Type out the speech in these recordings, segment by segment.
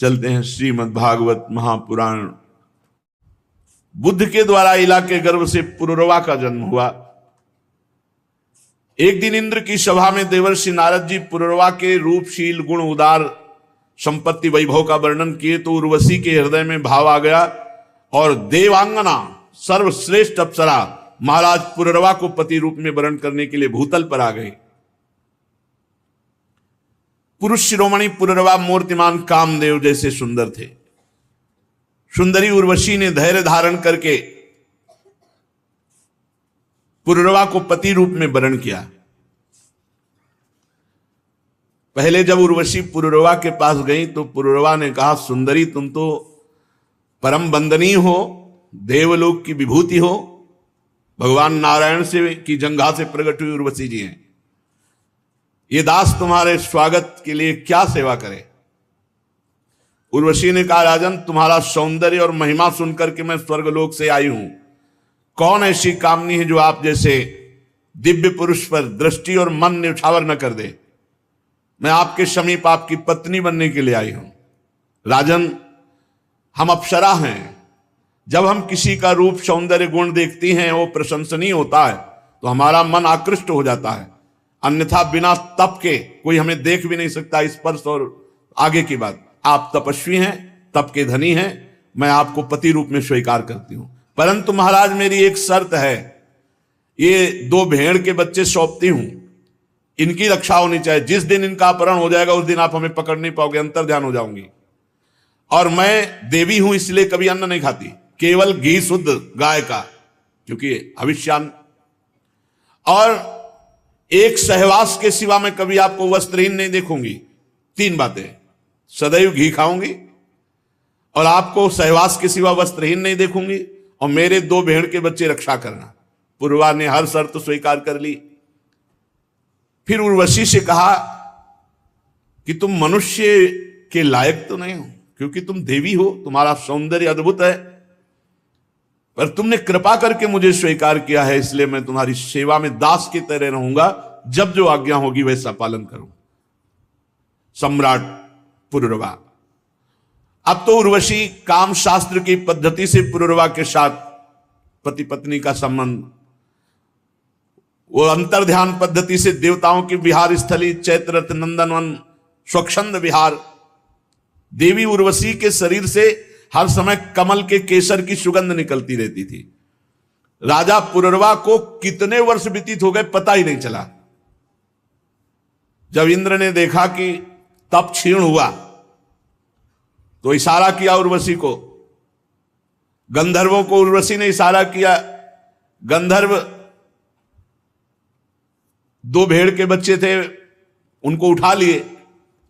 चलते हैं श्रीमद् भागवत महापुराण। बुद्ध के द्वारा इला के गर्भ से पुरुरवा का जन्म हुआ। एक दिन इंद्र की सभा में देवर्षि नारद जी पुरुरवा के रूपशील गुण उदार संपत्ति वैभव का वर्णन किए तो उर्वशी के हृदय में भाव आ गया और देवांगना सर्वश्रेष्ठ अप्सरा महाराज पुरुरवा को पति रूप में वर्ण करने के लिए भूतल पर आ गए। पुरुष शिरोमणि पुरुरवा मूर्तिमान कामदेव जैसे सुंदर थे। सुंदरी उर्वशी ने धैर्य धारण करके पुरुरवा को पति रूप में वर्ण किया। पहले जब उर्वशी पुरुरवा के पास गई तो पुरुरवा ने कहा, सुंदरी तुम तो परम वंदनीय हो, देवलोक की विभूति हो, भगवान नारायण से की जंघा से प्रकट हुई उर्वशी जी हैं। ये दास तुम्हारे स्वागत के लिए क्या सेवा करे। उर्वशी ने कहा, राजन तुम्हारा सौंदर्य और महिमा सुनकर के मैं स्वर्गलोक से आई हूं। कौन ऐसी कामनी है जो आप जैसे दिव्य पुरुष पर दृष्टि और मन न्यौछावर न कर दे। मैं आपके समीप आपकी पत्नी बनने के लिए आई हूं। राजन हम अप्सरा हैं। जब हम किसी का रूप सौंदर्य गुण देखती हैं वो प्रशंसनीय होता है तो हमारा मन आकृष्ट हो जाता है, अन्यथा बिना तप के कोई हमें देख भी नहीं सकता। स्पर्श और आगे की बात, आप तपस्वी हैं, तप के धनी हैं, मैं आपको पति रूप में स्वीकार करती हूं। परंतु महाराज मेरी एक शर्त है, ये 2 भेड़ के बच्चे सौंपती हूं, इनकी रक्षा होनी चाहिए। जिस दिन इनका अपहरण हो जाएगा उस दिन आप हमें पकड़ नहीं पाओगे, अंतर ध्यान हो जाऊंगी। और मैं देवी हूं इसलिए कभी अन्न नहीं खाती, केवल घी शुद्ध गाय का, क्योंकि भविष्यान। और एक सहवास के सिवा मैं कभी आपको वस्त्रहीन नहीं देखूंगी। 3 बातें, सदैव घी खाऊंगी और आपको सहवास के सिवा वस्त्रहीन नहीं देखूंगी और मेरे 2 भेड़ के बच्चे रक्षा करना। पुरुरवा ने हर शर्त स्वीकार कर ली। फिर उर्वशी से कहा कि तुम मनुष्य के लायक तो नहीं हो, क्योंकि तुम देवी हो, तुम्हारा सौंदर्य अद्भुत है, पर तुमने कृपा करके मुझे स्वीकार किया है, इसलिए मैं तुम्हारी सेवा में दास की तरह रहूंगा। जब जो आज्ञा होगी वैसा पालन करूं। सम्राट पुरुरवा। अब तो उर्वशी काम शास्त्र की पद्धति से पुरुरवा के साथ पति पत्नी का संबंध, वो अंतर्ध्यान पद्धति से देवताओं की विहार स्थली चैत्ररथ नंदनवन स्वच्छंद विहार। देवी उर्वशी के शरीर से हर समय कमल के केसर की सुगंध निकलती रहती थी। राजा पुरुरवा को कितने वर्ष व्यतीत हो गए पता ही नहीं चला। जब इंद्र ने देखा कि तप क्षीण हुआ तो इशारा किया उर्वशी को, गंधर्वों को उर्वशी ने इशारा किया। गंधर्व 2 भेड़ के बच्चे थे, उनको उठा लिए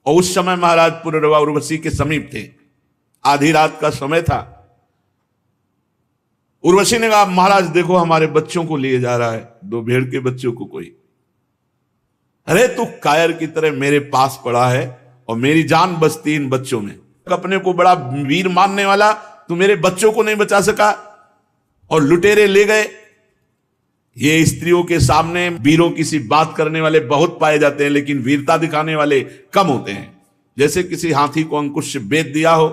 और उस समय महाराज पुरुरवा उर्वशी के समीप थे। आधी रात का समय था। उर्वशी ने कहा, महाराज देखो हमारे बच्चों को लिए जा रहा है, 2 भेड़ के बच्चों को कोई। अरे तू कायर की तरह मेरे पास पड़ा है और मेरी जान बचती इन बच्चों में। अपने को बड़ा वीर मानने वाला तू मेरे बच्चों को नहीं बचा सका और लुटेरे ले गए। ये स्त्रियों के सामने वीरों की सी बात करने वाले बहुत पाए जाते हैं, लेकिन वीरता दिखाने वाले कम होते हैं। जैसे किसी हाथी को अंकुश से बेच दिया हो।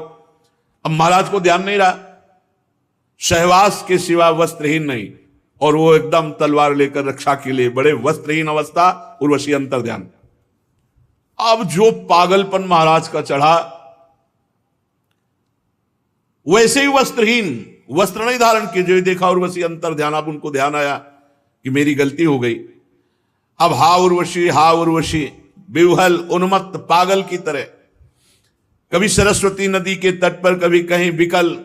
अब महाराज को ध्यान नहीं रहा, सहवास के सिवा वस्त्रहीन नहीं, और वो एकदम तलवार लेकर रक्षा के लिए बड़े वस्त्रहीन अवस्था। उर्वशी अंतर ध्यान। अब जो पागलपन महाराज का चढ़ा, वैसे ही वस्त्रहीन, वस्त्र नहीं धारण किए, जो देखा उर्वशी अंतर ध्यान। अब उनको ध्यान आया कि मेरी गलती हो गई। अब हा उर्वशी विह्वल उन्मत्त पागल की तरह, कभी सरस्वती नदी के तट पर, कभी कहीं विकल,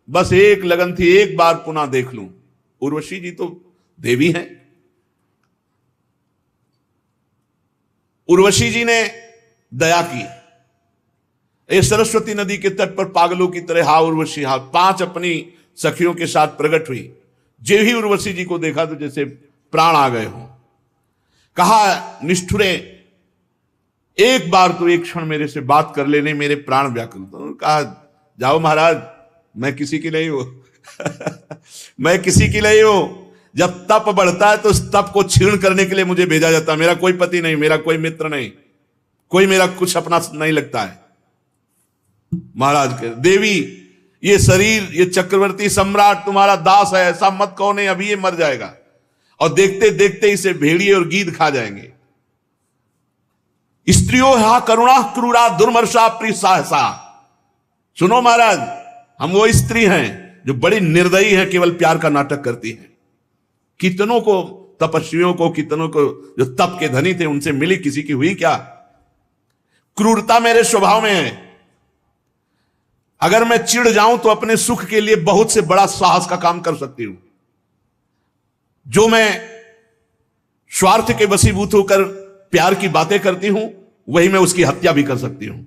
बस एक लगन थी एक बार पुनः देख लूं। उर्वशी जी तो देवी हैं। उर्वशी जी ने दया की। ये सरस्वती नदी के तट पर पागलों की तरह हा उर्वशी हा 5 अपनी सखियों के साथ प्रकट हुई। जे ही उर्वशी जी को देखा तो जैसे प्राण आ गए हों। कहा, निष्ठुरे एक बार तो एक क्षण मेरे से बात कर लेने, मेरे प्राण व्याकुल। तो कहा, जाओ महाराज, मैं किसी की नहीं हूं मैं किसी की नहीं हूं। जब तप बढ़ता है तो उस तप को क्षीण करने के लिए मुझे भेजा जाता है। मेरा कोई पति नहीं, मेरा कोई मित्र नहीं, कोई मेरा कुछ अपना नहीं लगता है। महाराज के देवी ये शरीर, ये चक्रवर्ती सम्राट तुम्हारा दास है, ऐसा मत कहो, नहीं अभी ये मर जाएगा। और देखते देखते इसे भेड़िए और गीद खा जाएंगे। स्त्रियों हा करुणा क्रूरा दुर्मर्षा प्रिय सहसा। सुनो महाराज, हम वो स्त्री हैं जो बड़ी निर्दयी हैं, केवल प्यार का नाटक करती हैं। कितनों को, तपस्वियों को, कितनों को जो तप के धनी थे उनसे मिली, किसी की हुई क्या? क्रूरता मेरे स्वभाव में है। अगर मैं चिढ़ जाऊं तो अपने सुख के लिए बहुत से बड़ा साहस का काम कर सकती हूं। जो मैं स्वार्थ के वशीभूत होकर प्यार की बातें करती हूं, वही मैं उसकी हत्या भी कर सकती हूं।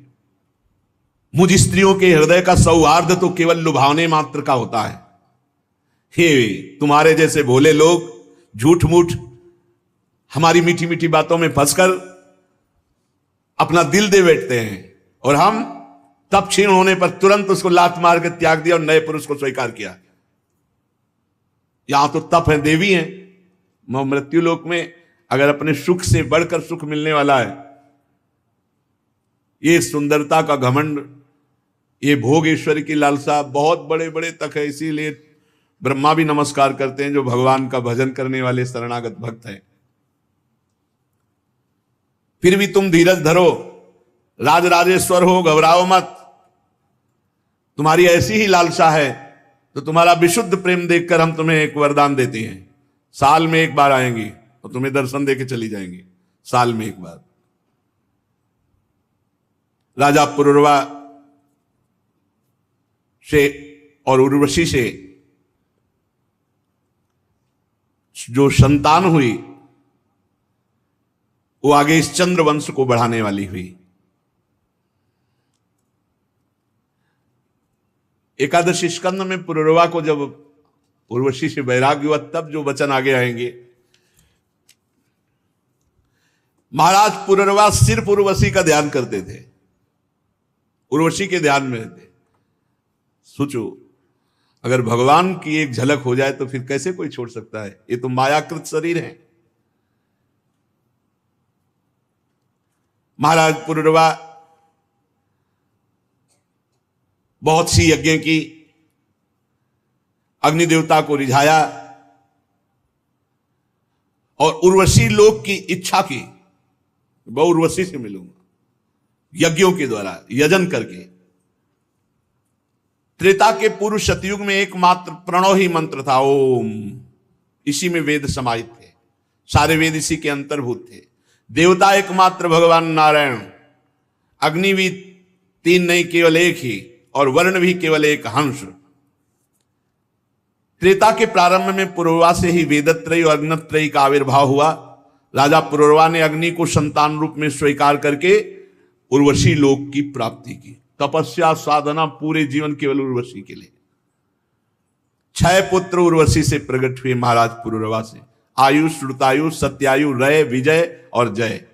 मुझ स्त्रियों के हृदय का सौहार्द तो केवल लुभावने मात्र का होता है। हे तुम्हारे जैसे भोले लोग झूठ मूठ हमारी मीठी मीठी बातों में फंसकर अपना दिल दे बैठते हैं, और हम तप क्षीण होने पर तुरंत उसको लात मार के त्याग दिया और नए पुरुष को स्वीकार किया। यहां तो तप है, देवी है। मृत्यु लोक में अगर अपने सुख से बढ़कर सुख मिलने वाला है, ये सुंदरता का घमंड, ये भोग ईश्वर की लालसा बहुत बड़े बड़े तक है। इसीलिए ब्रह्मा भी नमस्कार करते हैं जो भगवान का भजन करने वाले शरणागत भक्त हैं। फिर भी तुम धीरज धरो, राज राजेश्वर हो, घबराओ मत। तुम्हारी ऐसी ही लालसा है तो तुम्हारा विशुद्ध प्रेम देखकर हम तुम्हें एक वरदान देते हैं। साल में एक बार आएंगी और तुम्हें दर्शन देके चली जाएंगी, साल में एक बार। राजा पुरुरवा से और उर्वशी से जो संतान हुई वो आगे इस चंद्र वंश को बढ़ाने वाली हुई। एकादशी स्कंद में पुरुरवा को जब उर्वशी से वैराग्य हुआ, तब जो वचन आगे आएंगे। महाराज पुरुरवा सिर्फ उर्वशी का ध्यान करते थे, उर्वशी के ध्यान में रहते। सोचो, अगर भगवान की एक झलक हो जाए तो फिर कैसे कोई छोड़ सकता है? ये तो मायाकृत शरीर है। महाराज पुरुरवा बहुत सी यज्ञ की, अग्निदेवता को रिझाया और उर्वशी लोक की इच्छा की, मैं उर्वशी से मिलूंगा यज्ञों के द्वारा, यजन करके। त्रेता के पूर्व सतयुग में एकमात्र प्रणव ही मंत्र था, ओम। इसी में वेद समाहित थे, सारे वेद इसी के अंतर्भूत थे। देवता एकमात्र भगवान नारायण, अग्नि भी तीन नहीं केवल एक ही, और वर्ण भी केवल एक, हंस। त्रेता के प्रारंभ में पुरुरवा से ही वेदत्रयी और अग्नत्रयी का आविर्भाव हुआ। राजा पुरुरवा ने अग्नि को संतान रूप में स्वीकार करके उर्वशी लोक की प्राप्ति की। तपस्या साधना पूरे जीवन केवल उर्वशी के लिए। 6 पुत्र उर्वशी से प्रकट हुए महाराज पुरुरवा से, आयु, श्रुतायु, सत्यायु, रय, विजय और जय।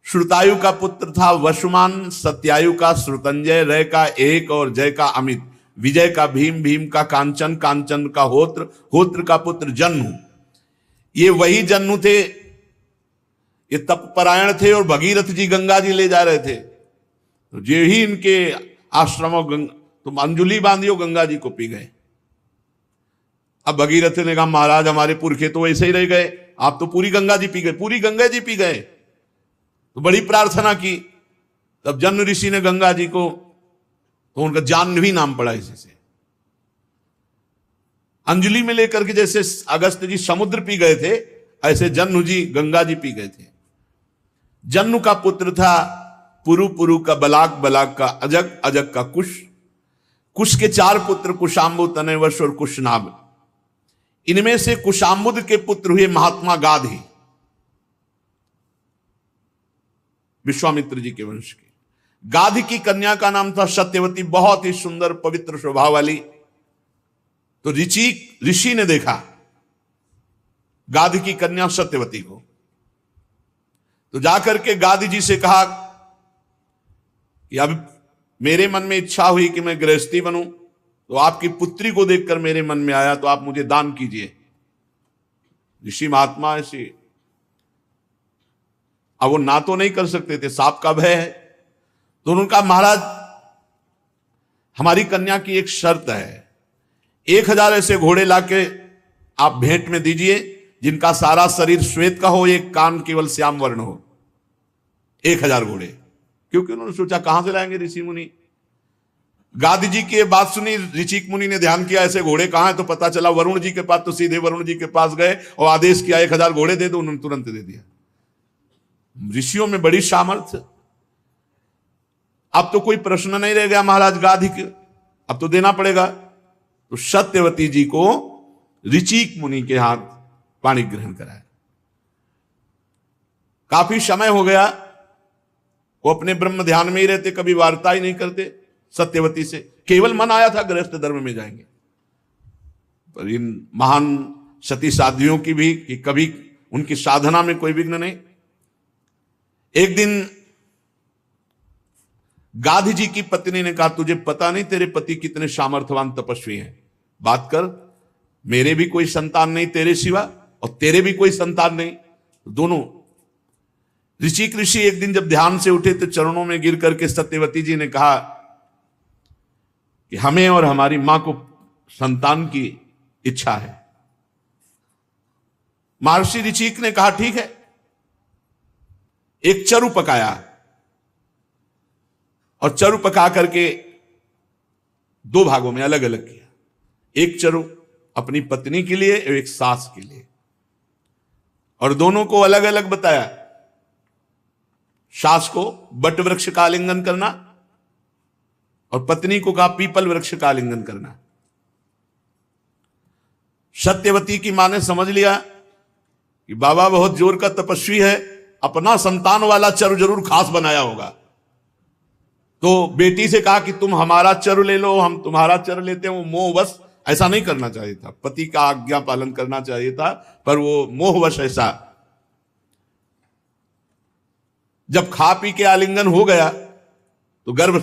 श्रुतायु का पुत्र था वसुमान, सत्यायु का श्रुतंजय, रय का एक और जय का अमित, विजय का भीम, भीम का कांचन, कांचन का होत्र, होत्र का पुत्र जन्नु। ये वही जन्नु थे, ये तपपरायण थे और भगीरथ जी गंगा जी ले जा रहे थे। तो जे ही इनके आश्रमों तुम अंजुलि बांधियो, गंगा जी को पी गए। अब भगीरथ ने कहा, महाराज हमारे पुरखे तो ऐसे ही रह गए, आप तो पूरी गंगा जी पी गए, पूरी गंगा जी पी गए। तो बड़ी प्रार्थना की, तब जन्म ऋषि ने गंगा जी को, तो उनका जाह्नवी नाम पड़ा इसी से। अंजलि में लेकर के जैसे अगस्त जी समुद्र पी गए थे, ऐसे जन्नु जी गंगा जी पी गए थे। जन्नु का पुत्र था पुरु, पुरु का बलाक, बलाक का अजग, अजग का कुश, कुश के 4 पुत्र कुशाम्बु, तनयवश और कुशनाभ। इनमें से कुशाम्बुद के पुत्र हुए महात्मा गाधी, विश्वामित्र जी के वंश के। गाधी की कन्या का नाम था सत्यवती, बहुत ही सुंदर पवित्र स्वभाव वाली। तो ऋषि ने देखा गाधी की कन्या सत्यवती को, तो जाकर के गाधी जी से कहा कि अब मेरे मन में इच्छा हुई कि मैं गृहस्थी बनूं, तो आपकी पुत्री को देखकर मेरे मन में आया, तो आप मुझे दान कीजिए। ऋषि महात्मा ऐसी, अब वो ना तो नहीं कर सकते थे, सांप का भय है। तो उन्होंने कहा, महाराज हमारी कन्या की एक शर्त है, 1000 ऐसे घोड़े लाके आप भेंट में दीजिए जिनका सारा शरीर श्वेत का हो, एक कान केवल श्याम वर्ण हो। 1000 घोड़े। क्योंकि उन्होंने सोचा कहां से लाएंगे ऋषि मुनि। गादी जी की बात सुनी, ऋषि मुनि ने ध्यान किया ऐसे घोड़े कहां है, तो पता चला वरुण जी के पास। तो सीधे वरुण जी के पास गए और आदेश किया 1000 घोड़े दे दो। उन्होंने तुरंत दे दिया। ऋषियों में बड़ी सामर्थ्य। अब तो कोई प्रश्न नहीं रह गया महाराज गादी के, अब तो देना पड़ेगा। तो सत्यवती जी को ऋषिक मुनि के हाथ पाणी ग्रहण कराया। काफी समय हो गया, वो अपने ब्रह्म ध्यान में ही रहते, कभी वार्ता ही नहीं करते सत्यवती से। केवल मन आया था गृहस्थ धर्म में जाएंगे। पर इन महान सती साध्वियों की भी कि कभी उनकी साधना में कोई विघ्न नहीं। एक दिन गाधी जी की पत्नी ने कहा, तुझे पता नहीं तेरे पति कितने सामर्थ्यवान तपस्वी हैं, बात कर। मेरे भी कोई संतान नहीं तेरे सिवा, और तेरे भी कोई संतान नहीं। दोनों ऋषि एक दिन जब ध्यान से उठे तो चरणों में गिर करके सत्यवती जी ने कहा कि हमें और हमारी मां को संतान की इच्छा है। महर्षि ऋषिक ने कहा ठीक है। एक चरु पकाया और चरु पका करके 2 भागों में अलग अलग किया। एक चरु अपनी पत्नी के लिए और एक सास के लिए, और दोनों को अलग अलग बताया। सास को बट वृक्ष का आलिंगन करना और पत्नी को कहा पीपल वृक्ष का आलिंगन करना। सत्यवती की मां ने समझ लिया कि बाबा बहुत जोर का तपस्वी है, अपना संतान वाला चरु जरूर खास बनाया होगा। तो बेटी से कहा कि तुम हमारा चरु ले लो, हम तुम्हारा चरु लेते हैं। वो मोहवश ऐसा नहीं करना चाहिए था, पति का आज्ञा पालन करना चाहिए था, पर वो मोहवश ऐसा। जब खा पी के आलिंगन हो गया तो गर्भ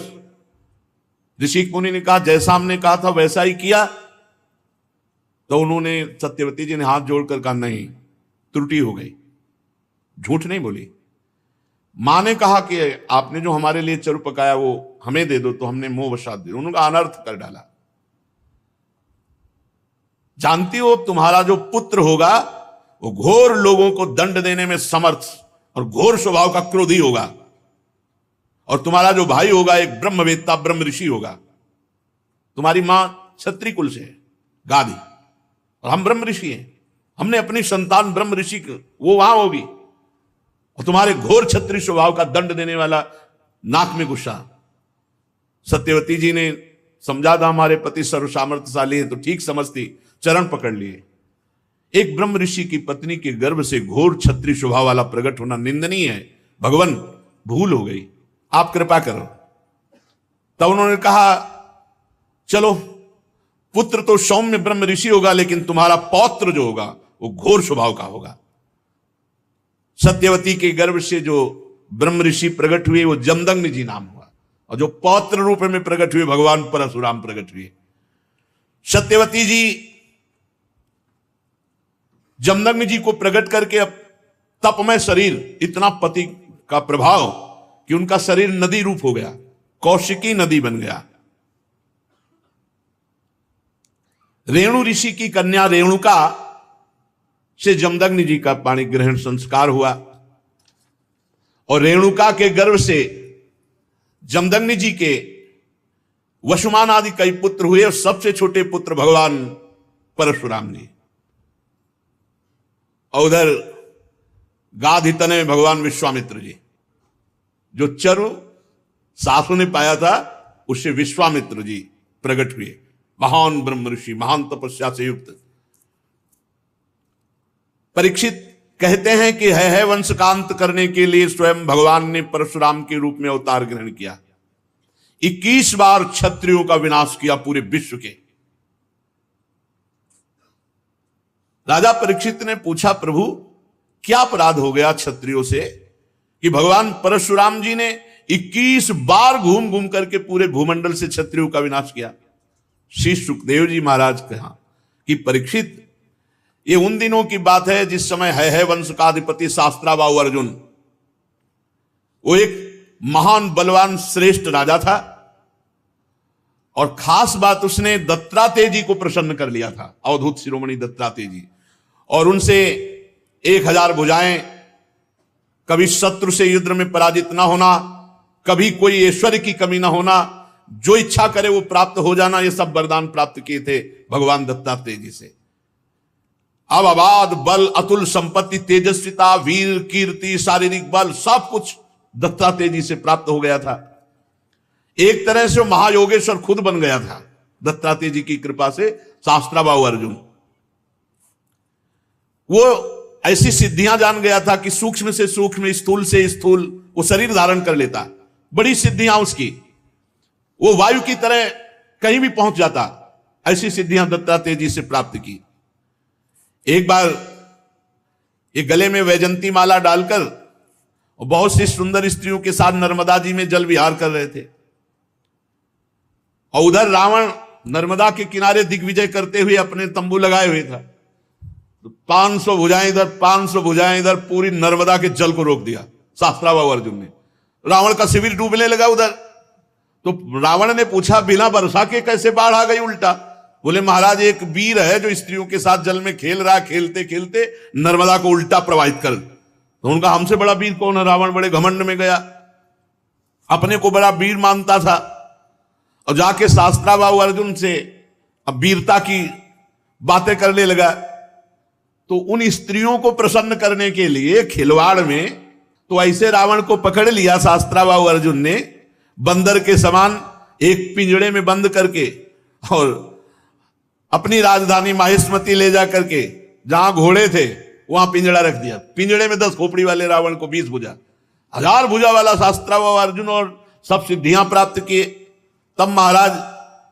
ऋषि मुनि ने कहा जैसा हमने कहा था वैसा ही किया। तो उन्होंने सत्यवती जी ने हाथ जोड़कर कहा नहीं, त्रुटि हो गई, झूठ नहीं बोली। मां ने कहा कि आपने जो हमारे लिए चरु पकाया वो हमें दे दो, तो हमने मोहवशात दे। उन्होंने अनर्थ कर डाला। जानती हो तुम्हारा जो पुत्र होगा वो घोर लोगों को दंड देने में समर्थ और घोर स्वभाव का क्रोधी होगा, और तुम्हारा जो भाई होगा एक ब्रह्मवेत्ता ब्रह्म ऋषि होगा। तुम्हारी मां क्षत्रिय कुल से है गादी, और हम ब्रह्म ऋषि हैं। हमने अपनी संतान ब्रह्म ऋषि वो वहां होगी, और तुम्हारे घोर क्षत्रिय स्वभाव का दंड देने वाला नाक में गुस्सा। सत्यवती जी ने समझा था हमारे पति सर्व सामर्थ्यशाली है, तो ठीक समझती, चरण पकड़ लिए। एक ब्रह्म ऋषि की पत्नी के गर्भ से घोर क्षत्रिय स्वभाव वाला प्रकट होना निंदनीय है। भगवान भूल हो गई, आप कृपा करो। तब उन्होंने कहा चलो पुत्र तो सौम्य ब्रह्म ऋषि होगा, लेकिन तुम्हारा पौत्र जो होगा वो घोर स्वभाव का होगा। सत्यवती के गर्भ से जो ब्रह्म ऋषि प्रकट हुए वो जमदग्नि जी नाम हुआ, और जो पौत्र रूप में प्रकट हुए भगवान परशुराम प्रकट हुए। सत्यवती जी जमदग्नि जी को प्रकट करके अब तपमय शरीर, इतना पति का प्रभाव कि उनका शरीर नदी रूप हो गया, कौशिकी नदी बन गया। रेणु ऋषि की कन्या रेणुका से जमदग्नि जी का पाणी ग्रहण संस्कार हुआ, और रेणुका के गर्भ से जमदग्नि जी के वसुमान आदि कई पुत्र हुए, और सबसे छोटे पुत्र भगवान परशुराम जी। और उधर गाधी तने में भगवान विश्वामित्र जी, जो चरु सासू ने पाया था उससे विश्वामित्र जी प्रकट हुए, महान ब्रह्म ऋषि, महान तपस्या से युक्त। परीक्षित कहते हैं कि है वंश का अंत करने के लिए स्वयं भगवान ने परशुराम के रूप में अवतार ग्रहण किया। 21 बार क्षत्रियों का विनाश किया पूरे विश्व के। राजा परीक्षित ने पूछा प्रभु क्या अपराध हो गया क्षत्रियों से कि भगवान परशुराम जी ने 21 बार घूम घूम करके पूरे भूमंडल से क्षत्रियों का विनाश किया। श्री सुखदेव जी महाराज कहा कि परीक्षित ये उन दिनों की बात है जिस समय है वंश का अधिपति शास्त्राबाहु अर्जुन, वो एक महान बलवान श्रेष्ठ राजा था, और खास बात उसने दत्तात्रेय जी को प्रसन्न कर लिया था, अवधूत शिरोमणि दत्तात्रेय जी, और उनसे 1000 भुजाएं, कभी शत्रु से युद्ध में पराजित ना होना, कभी कोई ऐश्वर्य की कमी ना होना, जो इच्छा करे वो प्राप्त हो जाना, ये सब वरदान प्राप्त किए थे भगवान दत्तात्रेय जी से। अब अबाध बल, अतुल संपत्ति, तेजस्विता, वीर कीर्ति, शारीरिक बल, सब कुछ दत्तात्रेय जी से प्राप्त हो गया था। एक तरह से वो महायोगेश्वर खुद बन गया था दत्तात्रेय जी की कृपा से। शास्त्राबाहु अर्जुन वो ऐसी सिद्धियां जान गया था कि सूक्ष्म से सूक्ष्म, स्थूल से स्थूल वो शरीर धारण कर लेता, बड़ी सिद्धियां उसकी, वो वायु की तरह कहीं भी पहुंच जाता। ऐसी सिद्धियां दत्तात्रेय जी से प्राप्त की। एक बार ये गले में वैजंती माला डालकर और बहुत सी सुंदर स्त्रियों के साथ नर्मदा जी में जल विहार कर रहे थे, और उधर रावण नर्मदा के किनारे दिग्विजय करते हुए अपने तंबू लगाए हुए था। तो 500 भुजाएं इधर, 500 भुजाएं इधर, पूरी नर्मदा के जल को रोक दिया शास्त्राबाहु अर्जुन ने। रावण का शिविर डूबने लगा उधर। तो रावण ने पूछा, बिना वर्षा के कैसे बाढ़ आ गई उल्टा? बोले, महाराज एक वीर है जो स्त्रियों के साथ जल में खेल रहा, खेलते खेलते नर्मदा को उल्टा प्रवाहित कर। तो उनका हमसे बड़ा वीर कौन है? रावण बड़े घमंड में गया, अपने को बड़ा वीर मानता था, और जाके शास्त्राबाहु अर्जुन से अब वीरता की बातें करने लगा। तो उन स्त्रियों को प्रसन्न करने के लिए खिलवाड़ में तो ऐसे रावण को पकड़ लिया शास्त्राबाहु अर्जुन ने, बंदर के समान एक पिंजड़े में बंद करके, और अपनी राजधानी माहिष्मति ले जा करके जहां घोड़े थे वहां पिंजड़ा रख दिया। पिंजड़े में 10 खोपड़ी वाले रावण को 20 भुजा, 1000 भुजा वाला शास्त्राबाहु अर्जुन, और सब सिद्धियां प्राप्त किए। तब महाराज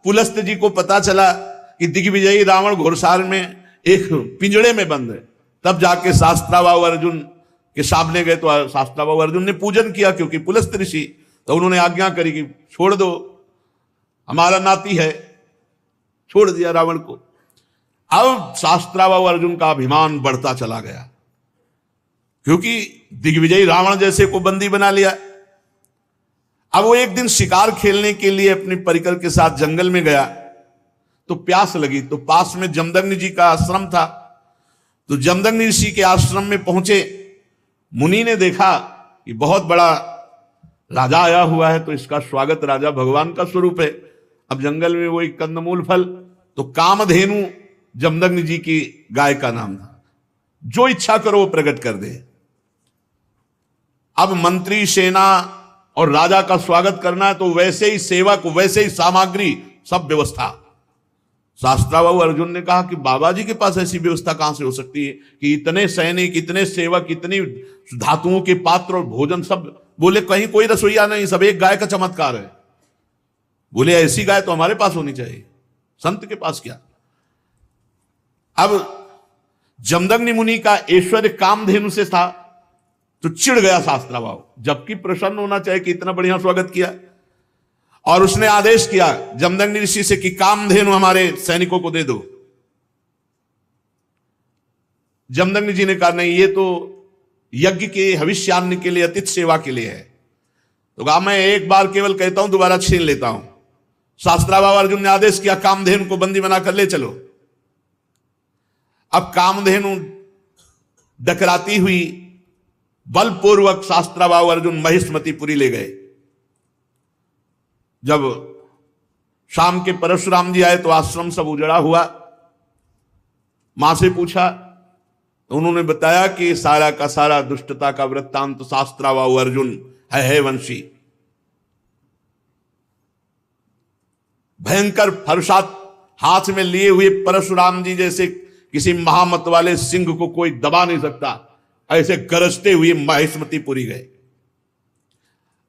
पुलस्त जी को पता चला कि दिग्विजयी रावण घोड़सार में एक पिंजड़े में बंद है। तब जाके शास्त्राबाहु अर्जुन के सामने गए, तो शास्त्राबाहु अर्जुन ने पूजन किया, क्योंकि पुलस्त ऋषि, तो उन्होंने आज्ञा करी कि छोड़ दो, हमारा नाती है। छोड़ दिया रावण को। अब शास्त्राबाहु अर्जुन का अभिमान बढ़ता चला गया, क्योंकि दिग्विजयी रावण जैसे को बंदी बना लिया। अब वो एक दिन शिकार खेलने के लिए अपने परिकर के साथ जंगल में गया, तो प्यास लगी। तो पास में जमदग्नि जी का आश्रम था। तो जमदग्नि ऋषि के आश्रम में पहुंचे। मुनि ने देखा कि बहुत बड़ा राजा आया हुआ है, तो इसका स्वागत, राजा भगवान का स्वरूप है। अब जंगल में वही कंदमूल फल, तो कामधेनु जमदग्नि जी की गाय का नाम था, जो इच्छा करो वो प्रकट कर दे। अब मंत्री, सेना और राजा का स्वागत करना है, तो वैसे ही सेवक, वैसे ही सामग्री, सब व्यवस्था। शास्त्राबाहु अर्जुन ने कहा कि बाबा जी के पास ऐसी व्यवस्था कहां से हो सकती है कि इतने सैनिक, इतने सेवक, इतनी धातुओं के पात्र और भोजन सब। बोले, कहीं कोई रसोईया नहीं, सब एक गाय का चमत्कार है। बोले, ऐसी गाय तो हमारे पास होनी चाहिए, संत के पास क्या। अब जमदग्नि मुनि का ऐश्वर्य कामधेनु से था, तो चिढ़ गया शास्त्राबाहु, जबकि प्रसन्न होना चाहिए कि इतना बढ़िया स्वागत किया। और उसने आदेश किया जमदग्नि ऋषि से कि कामधेनु हमारे सैनिकों को दे दो। जमदग्नि जी ने कहा, नहीं, ये तो यज्ञ के, हविष्यान्न के लिए, अतिथि सेवा के लिए है। तो कहा, मैं एक बार केवल कहता हूं, दोबारा छीन लेता हूं। शास्त्राबाहु अर्जुन ने आदेश किया, कामधेनु को बंदी बनाकर ले चलो। अब कामधेनु डकराती हुई बलपूर्वक शास्त्राबाहु अर्जुन महिष्मतिपुरी ले गए। जब शाम के परशुराम जी आए, तो आश्रम सब उजड़ा हुआ। मां से पूछा, तो उन्होंने बताया कि सारा का सारा दुष्टता का वृत्तांत तो शास्त्राबाहु अर्जुन है वंशी। भयंकर फरसात हाथ में लिए हुए परशुराम जी जैसे किसी महामत वाले सिंह को कोई दबा नहीं सकता, ऐसे गरजते हुए महिष्मतिपुरी गए।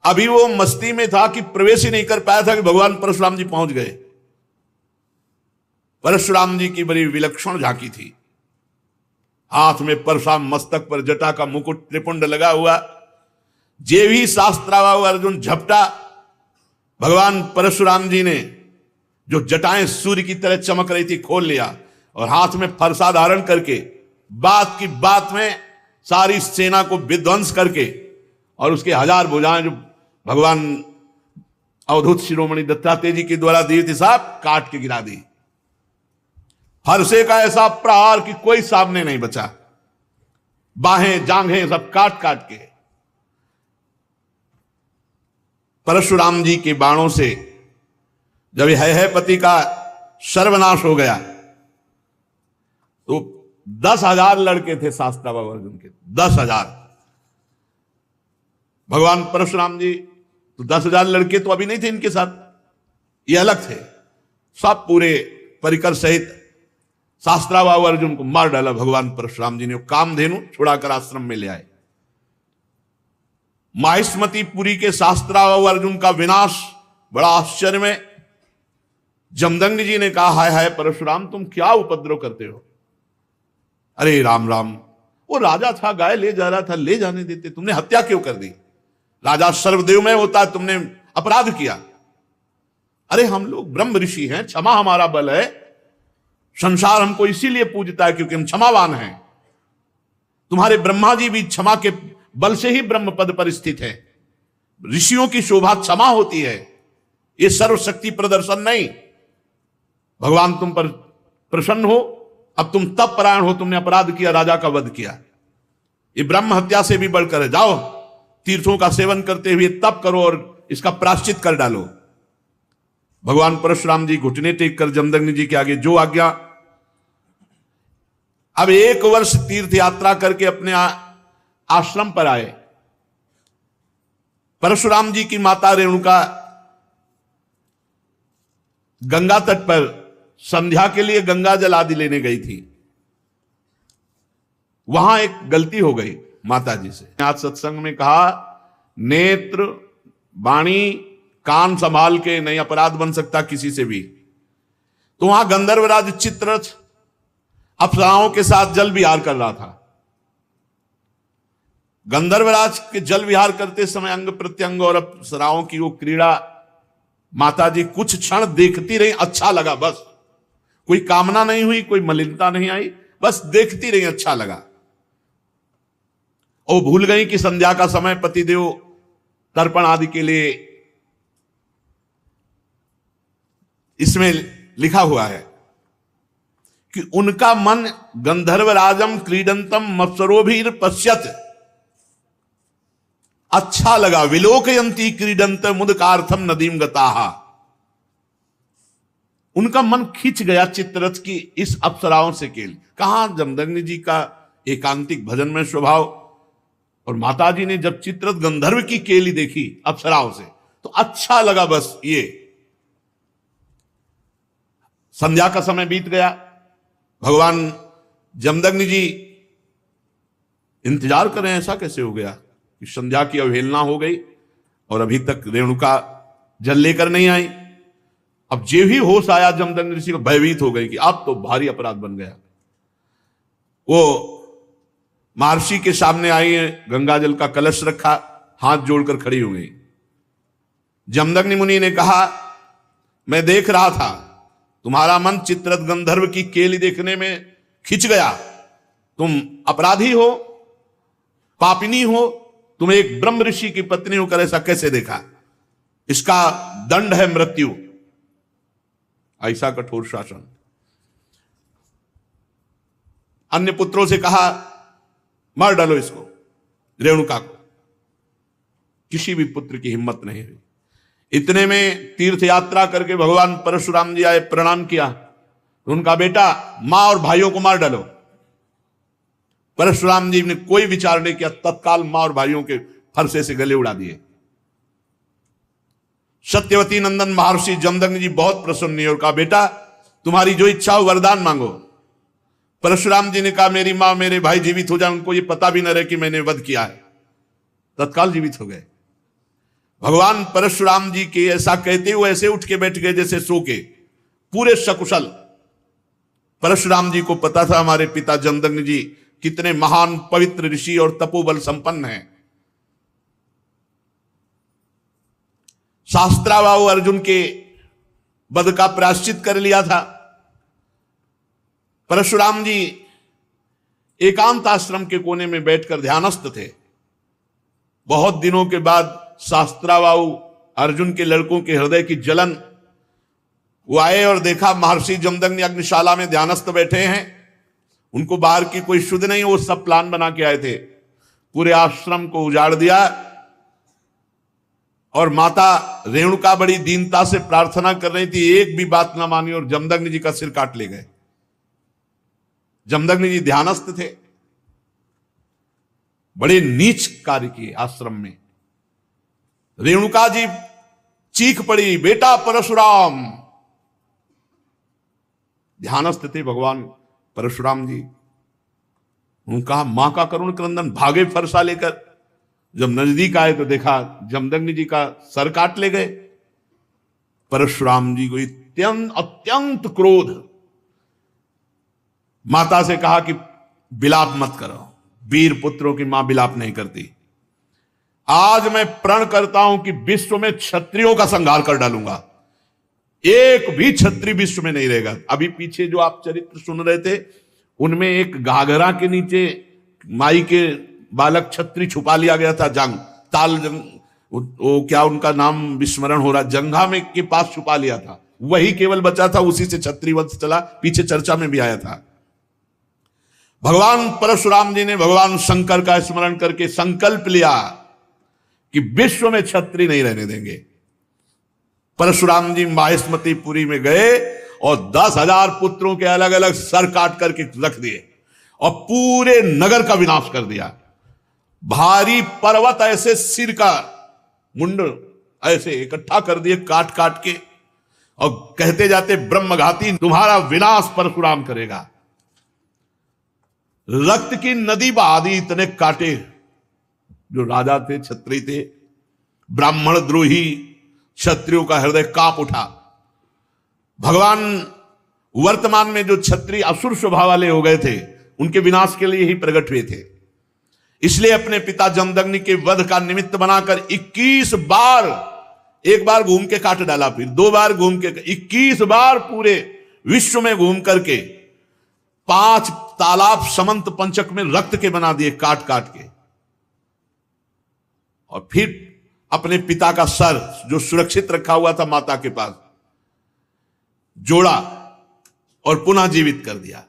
अभी वो मस्ती में था कि प्रवेश ही नहीं कर पाया था कि भगवान परशुराम जी पहुंच गए। परशुराम जी की बड़ी विलक्षण झांकी थी। हाथ में परशुराम, मस्तक पर जटा का मुकुट, त्रिपुंड लगा हुआ। जे भी शास्त्राबाहु अर्जुन झपटा, भगवान परशुराम जी ने जो जटाएं सूर्य की तरह चमक रही थी खोल लिया, और हाथ में फरसा धारण करके बात की बात में सारी सेना को विध्वंस करके, और उसके 1000 भुजाएं जो भगवान अवधूत शिरोमणि दत्तात्रेय जी के द्वारा दी थी, साहब काट के गिरा दी। फरसे का ऐसा प्रहार कि कोई सामने नहीं बचा, बाहें जांघें सब काट काट के। परशुराम जी के बाणों से जब है पति का सर्वनाश हो गया तो 10,000 लड़के थे शास्त्राभाव अर्जुन के, 10,000। भगवान परशुराम जी तो 10,000 लड़के तो अभी नहीं थे इनके साथ, ये अलग थे। सब पूरे परिकर सहित शास्त्राभाव अर्जुन को मार डाला भगवान परशुराम जी ने। कामधेनु छुड़ाकर आश्रम में ले आए। माहिष्मतीपुरी के शास्त्राभाव अर्जुन का विनाश बड़ा आश्चर्य में। जमदग्नि जी ने कहा, हाय हाय परशुराम, तुम क्या उपद्रव करते हो? अरे राम राम, वो राजा था, गाय ले जा रहा था, ले जाने देते, तुमने हत्या क्यों कर दी? राजा सर्वदेवमय होता है, तुमने अपराध किया। अरे हम लोग ब्रह्म ऋषि हैं, क्षमा हमारा बल है, संसार हमको इसीलिए पूजता है क्योंकि हम क्षमावान हैं। तुम्हारे ब्रह्मा जी भी क्षमा के बल से ही ब्रह्म पद पर स्थित है। ऋषियों की शोभा क्षमा होती है, ये सर्वशक्ति प्रदर्शन नहीं। भगवान तुम पर प्रसन्न हो, अब तुम तप परायण हो, तुमने अपराध किया, राजा का वध किया, ये ब्रह्म हत्या से भी बढ़कर है। जाओ तीर्थों का सेवन करते हुए तप करो और इसका प्रायश्चित कर डालो। भगवान परशुराम जी घुटने टेक कर जमदग्नि जी के आगे जो आज्ञा। अब 1 वर्ष तीर्थ यात्रा करके अपने आश्रम पर आए। परशुराम जी की माता रेणुका गंगा तट पर संध्या के लिए गंगा जल आदि लेने गई थी। वहां एक गलती हो गई माता जी से। आज सत्संग में कहा, नेत्र वाणी कान संभाल के नहीं अपराध बन सकता किसी से भी। तो वहां गंधर्वराज चित्ररथ अप्सराओं के साथ जल विहार कर रहा था। गंधर्वराज के जल विहार करते समय अंग प्रत्यंग और अप्सराओं की वो क्रीड़ा माता जी कुछ क्षण देखती रही, अच्छा लगा बस। कोई कामना नहीं हुई, कोई मलिनता नहीं आई, बस देखती रही, अच्छा लगा। और भूल गई कि संध्या का समय पतिदेव तर्पण आदि के लिए इसमें लिखा हुआ है कि उनका मन गंधर्वराजम क्रीडंतम मत्सरोभिर पश्यत, अच्छा लगा। विलोकयंती क्रीडंत मुदकार्थम नदीम गताहा, उनका मन खिंच गया चित्ररथ की इस अप्सराओं से केल। कहां जमदग्नि जी का एकांतिक भजन में स्वभाव, और माताजी ने जब चित्ररथ गंधर्व की केली देखी अप्सराओं से तो अच्छा लगा बस। ये संध्या का समय बीत गया। भगवान जमदग्नि जी इंतजार कर रहे हैं, ऐसा कैसे हो गया कि संध्या की अवहेलना हो गई और अभी तक रेणुका जल लेकर नहीं आई। अब जे ही होश आया जमदग्नि ऋषि को, भयभीत हो गई कि अब तो भारी अपराध बन गया। वो महर्षि के सामने आई है, गंगा जल का कलश रखा, हाथ जोड़कर खड़ी हो गई। जमदग्नि मुनि ने कहा, मैं देख रहा था तुम्हारा मन चित्ररथ गंधर्व की केली देखने में खिंच गया। तुम अपराधी हो, पापिनी हो, तुम एक ब्रह्म ऋषि की पत्नी होकर ऐसा कैसे देखा? इसका दंड है मृत्यु। ऐसा कठोर शासन। अन्य पुत्रों से कहा, मार डालो इसको, रेणुका को। किसी भी पुत्र की हिम्मत नहीं हुई। इतने में तीर्थ यात्रा करके भगवान परशुराम जी आए, प्रणाम किया। तो उनका बेटा, मां और भाइयों को मार डालो। परशुराम जी ने कोई विचार नहीं किया, तत्काल मां और भाइयों के फरसे से गले उड़ा दिए। सत्यवती नंदन महर्षि जमदग्नि जी बहुत प्रसन्न हुए और कहा, बेटा तुम्हारी जो इच्छा हो वरदान मांगो। परशुराम जी ने कहा, मेरी मां मेरे भाई जीवित हो जाए, उनको ये पता भी न रहे कि मैंने वध किया है। तत्काल जीवित हो गए। भगवान परशुराम जी के ऐसा कहते हुए ऐसे उठ के बैठ गए जैसे सो के, पूरे सकुशल। परशुराम जी को पता था हमारे पिता जमदग्नि जी कितने महान पवित्र ऋषि और तपोबल संपन्न हैं। शास्त्राभाव अर्जुन के वध का प्रायश्चित कर लिया था। परशुराम जी एकांत आश्रम के कोने में बैठकर ध्यानस्थ थे। बहुत दिनों के बाद शास्त्राभाव अर्जुन के लड़कों के हृदय की जलन। वो आए और देखा महर्षि जमदग्नि अग्निशाला में ध्यानस्थ बैठे हैं, उनको बाहर की कोई शुद्ध नहीं, वो सब प्लान बना के आए थे। पूरे आश्रम को उजाड़ दिया और माता रेणुका बड़ी दीनता से प्रार्थना कर रही थी, एक भी बात ना मानी और जमदग्नि जी का सिर काट ले गए। जमदग्नि जी ध्यानस्थ थे, बड़े नीच कार्य किए आश्रम में। रेणुका जी चीख पड़ी, बेटा परशुराम। ध्यानस्थ थे भगवान परशुराम जी। उन्होंने कहा मां का करुण क्रंदन, भागे फरसा लेकर। जब नजदीक आए तो देखा जमदग्नि जी का सर काट ले गए। परशुराम जी को अत्यंत क्रोध। माता से कहा कि विलाप मत करो, वीर पुत्रों की मां विलाप नहीं करती। आज मैं प्रण करता हूं कि विश्व में क्षत्रियों का संहार कर डालूंगा, एक भी क्षत्रिय विश्व में नहीं रहेगा। अभी पीछे जो आप चरित्र सुन रहे थे, उनमें एक घाघरा के नीचे माई के बालक क्षत्रिय छुपा लिया गया था। ताल जंग, वो क्या उनका नाम विस्मरण हो रहा, जंघा में के पास छुपा लिया था, वही केवल बचा था, उसी से क्षत्रिय वंश चला। पीछे चर्चा में भी आया था। भगवान परशुराम जी ने भगवान शंकर का स्मरण करके संकल्प लिया कि विश्व में क्षत्रिय नहीं रहने देंगे। परशुराम जी माहेश्मतीपुरी में गए और 10,000 पुत्रों के अलग अलग सर काट करके रख दिए और पूरे नगर का विनाश कर दिया। भारी पर्वत ऐसे सिर का मुंड ऐसे इकट्ठा कर दिए काट काट के, और कहते जाते ब्रह्मघाती तुम्हारा विनाश परशुराम करेगा। रक्त की नदी बहा दी, इतने काटे। जो राजा थे, क्षत्रिय थे, ब्राह्मण द्रोही क्षत्रियों का हृदय कांप उठा। भगवान वर्तमान में जो क्षत्रिय असुर स्वभाव वाले हो गए थे, उनके विनाश के लिए ही प्रकट हुए थे। इसलिए अपने पिता जमदग्नि के वध का निमित्त बनाकर 21 बार, एक बार घूम के काट डाला, फिर 2 बार घूम के, 21 बार पूरे विश्व में घूम करके 5 तालाब समंत पंचक में रक्त के बना दिए काट काट के। और फिर अपने पिता का सर जो सुरक्षित रखा हुआ था माता के पास, जोड़ा और पुनः जीवित कर दिया।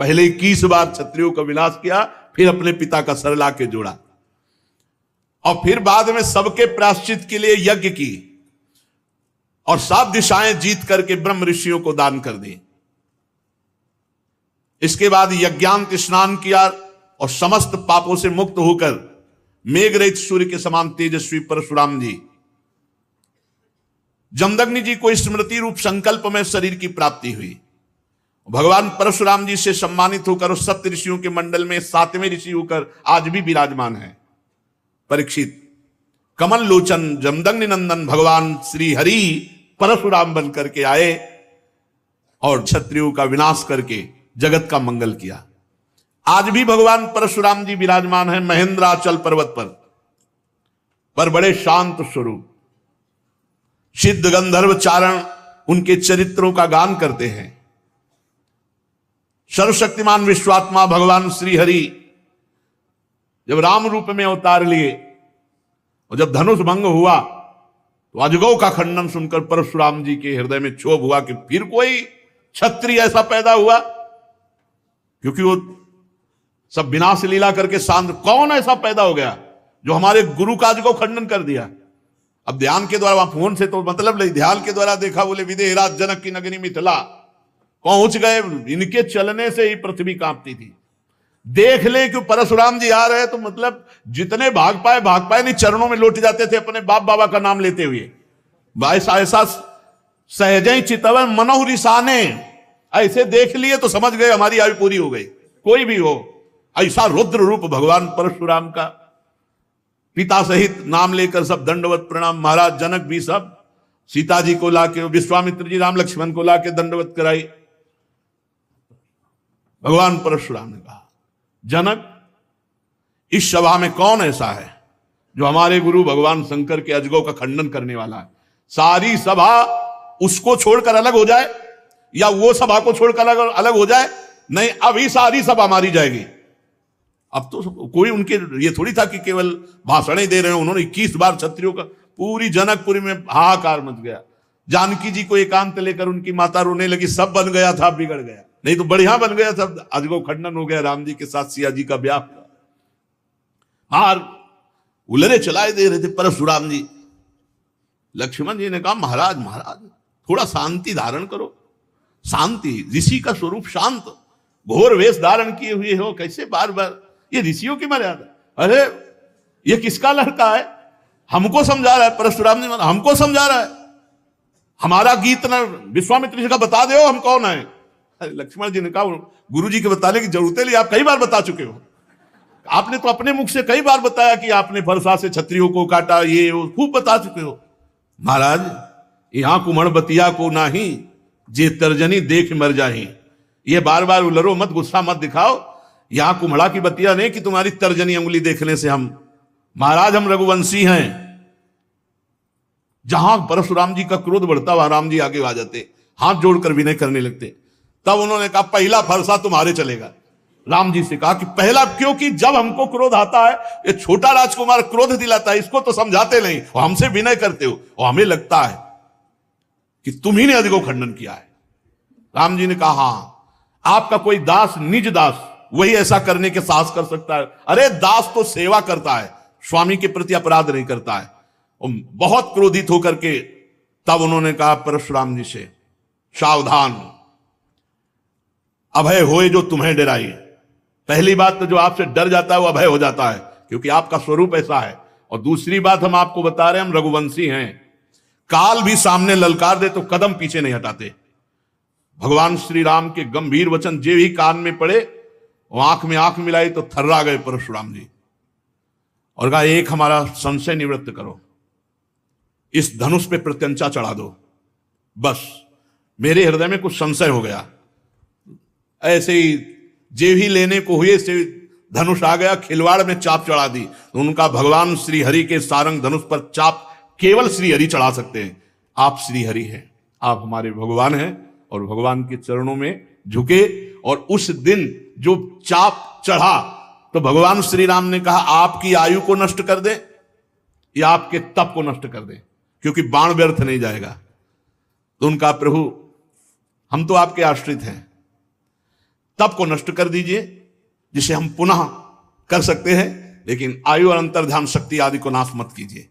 पहले 21 बार क्षत्रियों का विनाश किया, फिर अपने पिता का सर ला के जोड़ा, और फिर बाद में सबके प्रायश्चित के लिए यज्ञ की और 7 दिशाएं जीत करके ब्रह्म ऋषियों को दान कर दी। इसके बाद यज्ञांत स्नान किया और समस्त पापों से मुक्त होकर मेघरहित सूर्य के समान तेजस्वी परशुराम जी, जमदग्नि जी को स्मृति रूप संकल्प में शरीर की प्राप्ति हुई। भगवान परशुराम जी से सम्मानित होकर उस सप्त ऋषियों के मंडल में 7वें ऋषि होकर आज भी विराजमान है। परीक्षित कमल लोचन जमदग्नि नंदन भगवान श्री हरि परशुराम बनकर के आए और क्षत्रियों का विनाश करके जगत का मंगल किया। आज भी भगवान परशुराम जी विराजमान है महेंद्राचल पर्वत पर बड़े शांत स्वरूप। सिद्ध गंधर्व चारण उनके चरित्रों का गान करते हैं। सर्वशक्तिमान विश्वात्मा भगवान श्री हरि जब राम रूप में अवतार लिए और जब धनुष भंग हुआ तो अजगौ का खंडन सुनकर परशुराम जी के हृदय में क्षोभ हुआ कि फिर कोई क्षत्रिय ऐसा पैदा हुआ, क्योंकि वो सब विनाश लीला करके शांत, कौन ऐसा पैदा हो गया जो हमारे गुरु काज को खंडन कर दिया। अब ध्यान के द्वारा, वहां फोन से तो मतलब नहीं, ध्यान के द्वारा देखा, बोले विदेहराज जनक की नगरी मिथिला पहुंच गए, इनके चलने से ही पृथ्वी कांपती थी। देख ले कि परशुराम जी आ रहे तो मतलब जितने भाग पाए नहीं, चरणों में लौट जाते थे अपने बाप बाबा का नाम लेते हुए। ऐसा सहज चितवन मनोह रिसाने, ऐसे देख लिए तो समझ गए हमारी आयु पूरी हो गई। कोई भी हो, ऐसा रुद्र रूप भगवान परशुराम का, पिता सहित नाम लेकर सब दंडवत प्रणाम। महाराज जनक भी सब सीता जी को लाके, विश्वामित्र जी राम लक्ष्मण को लाके दंडवत कराई। भगवान परशुराम ने कहा, जनक इस सभा में कौन ऐसा है जो हमारे गुरु भगवान शंकर के अजगौ का खंडन करने वाला है। सारी सभा उसको छोड़कर अलग हो जाए या वो सभा को छोड़कर अलग हो जाए, नहीं अभी सारी सभा मारी जाएगी। अब तो कोई उनके ये थोड़ी था कि केवल भाषण दे रहे हैं, उन्होंने 21 बार क्षत्रियों का, पूरी जनकपुरी में हाहाकार मच गया। जानकी जी को एकांत लेकर उनकी माता रोने लगी, सब बन गया था, बिगड़ गया, नहीं तो बढ़िया बन गया था। अजगो खंडन हो गया, राम जी के साथ सिया जी का ब्याह हुआ। हार उलरे चलाए दे रहे थे परशुराम जी। लक्ष्मण जी ने कहा, महाराज महाराज थोड़ा शांति धारण करो, शांति, ऋषि का स्वरूप शांत, घोर वेश धारण किए हुए हो, कैसे बार बार, ये ऋषियों की मर्यादा। अरे ये किसका लड़का है, हमको समझा रहा है, परशुराम जी हमको समझा रहा है, हमारा गीत ना विश्वामित्र जी का बता दो हम कौन है। अरे लक्ष्मण जी ने कहा, गुरु जी के बताने की जरूरत है, आप कई बार बता चुके हो, आपने तो अपने मुख से कई बार बताया कि आपने फरसा से क्षत्रियों को काटा, ये खूब बता चुके हो। महाराज यहां कुमड़ बतिया को नाही, जे तर्जनी देख मर जाही। ये बार बार उलरो मत, गुस्सा मत दिखाओ, यहां कुम्हड़ा की बतिया नहीं कि तुम्हारी तर्जनी अंगुली देखने से हम, महाराज हम रघुवंशी हैं। जहां परशुराम जी का क्रोध बढ़ता वहां राम जी आगे आ जाते, हाथ जोड़कर विनय करने लगते। तब उन्होंने कहा, पहला फरसा तुम्हारे चलेगा। राम जी से कहा कि पहला, क्योंकि जब हमको क्रोध आता है, ये छोटा राजकुमार क्रोध दिलाता है, इसको तो समझाते नहीं, और हमसे विनय करते हो, और हमें लगता है कि तुम ही ने अधिको खंडन किया है। राम जी ने कहा, हां आपका कोई दास, निज दास, वही ऐसा करने के साहस कर सकता है। अरे दास तो सेवा करता है, स्वामी के प्रति अपराध नहीं करता है। बहुत क्रोधित होकर के तब उन्होंने कहा परशुराम जी से, सावधान, अभय होए जो तुम्हें डराए। पहली बात तो जो आपसे डर जाता है वो अभय हो जाता है, क्योंकि आपका स्वरूप ऐसा है। और दूसरी बात हम आपको बता रहे हैं, हम रघुवंशी हैं, काल भी सामने ललकार दे तो कदम पीछे नहीं हटाते। भगवान श्री राम के गंभीर वचन जे ही कान में पड़े, वो आंख में आंख मिलाई तो थर्रा गए परशुराम जी, और कहा, एक हमारा संशय निवृत्त करो, इस धनुष पे प्रत्यंचा चढ़ा दो, बस मेरे हृदय में कुछ संशय हो गया। ऐसे ही जे ही लेने को हुए से धनुष आ गया, खिलवाड़ में चाप चढ़ा दी। तो उनका भगवान श्री हरि के सारंग धनुष पर चाप केवल श्री हरि चढ़ा सकते हैं। आप श्री हरि हैं, आप हमारे भगवान हैं, और भगवान के चरणों में झुके। और उस दिन जो चाप चढ़ा तो भगवान श्री राम ने कहा, आपकी आयु को नष्ट कर दे या आपके तप को नष्ट कर दे, क्योंकि बाण व्यर्थ नहीं जाएगा। तो उनका, प्रभु हम तो आपके आश्रित हैं, तप को नष्ट कर दीजिए जिसे हम पुनः कर सकते हैं, लेकिन आयु और अंतर्ध्यान शक्ति आदि को नाश मत कीजिए।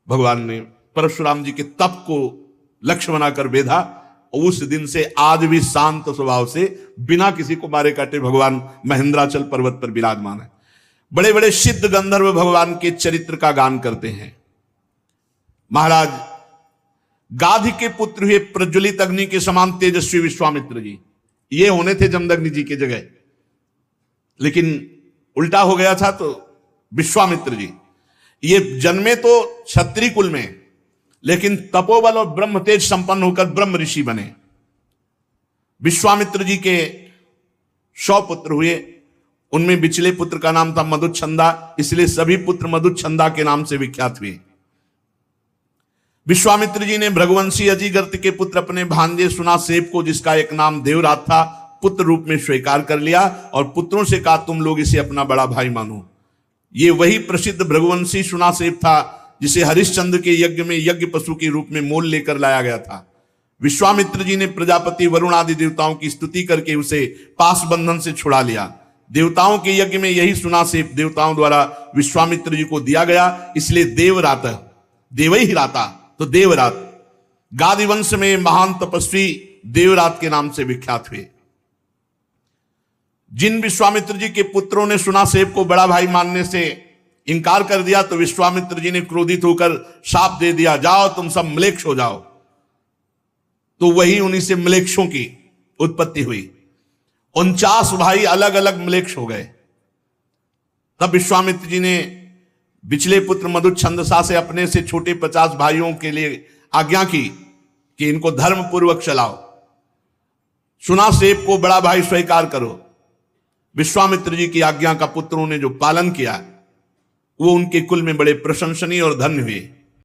भगवान ने परशुराम जी के तप को लक्ष्य बनाकर बेधा, और उस दिन से आज भी शांत स्वभाव से बिना किसी को मारे काटे भगवान महेंद्राचल पर्वत पर विराजमान है। बड़े बड़े सिद्ध गंधर्व भगवान के चरित्र का गान करते हैं। महाराज गाधी के पुत्र हुए प्रज्वलित अग्नि के समान तेजस्वी विश्वामित्र जी, ये होने थे जमदग्नि जी की जगह, लेकिन उल्टा हो गया था। तो विश्वामित्र जी ये जन्मे तो क्षत्रिय कुल में, लेकिन तपोबल और ब्रह्म तेज संपन्न होकर ब्रह्म ऋषि बने। विश्वामित्र जी के 100 पुत्र हुए, उनमें बिचले पुत्र का नाम था मधुच्छंदा, इसलिए सभी पुत्र मधुच्छंदा के नाम से विख्यात हुए। विश्वामित्र जी ने भृगुवंशी अजिगर्त के पुत्र अपने भांजे सुनासेप को, जिसका एक नाम देवरात था, पुत्र रूप में स्वीकार कर लिया, और पुत्रों से कहा, तुम लोग इसे अपना बड़ा भाई मानो। ये वही प्रसिद्ध भृगुवंशी सुनासेप था जिसे हरिश्चंद्र के यज्ञ में यज्ञ पशु के रूप में मोल लेकर लाया गया था। विश्वामित्र जी ने प्रजापति वरुण आदि देवताओं की स्तुति करके उसे पास बंधन से छुड़ा लिया। देवताओं के यज्ञ में यही सुनासेप देवताओं द्वारा विश्वामित्र जी को दिया गया, इसलिए देवरात, देवई ही राता, तो देवरात गादी वंश में महान तपस्वी देवरात के नाम से विख्यात हुए। जिन विश्वामित्र जी के पुत्रों ने सुनासेप को बड़ा भाई मानने से इनकार कर दिया, तो विश्वामित्र जी ने क्रोधित होकर शाप दे दिया, जाओ तुम सब म्लेच्छ हो जाओ। तो वही उन्हीं से म्लेच्छों की उत्पत्ति हुई। 49 भाई अलग अलग म्लेच्छ हो गए। तब विश्वामित्र जी ने बिचले पुत्र मधुच्छंदसा से अपने से छोटे 50 भाइयों के लिए आज्ञा की कि इनको धर्म पूर्वक चलाओ, सुनासेप को बड़ा भाई स्वीकार करो। विश्वामित्र जी की आज्ञा का पुत्रों ने जो पालन किया, वो उनके कुल में बड़े प्रशंसनीय और धन्य हुए।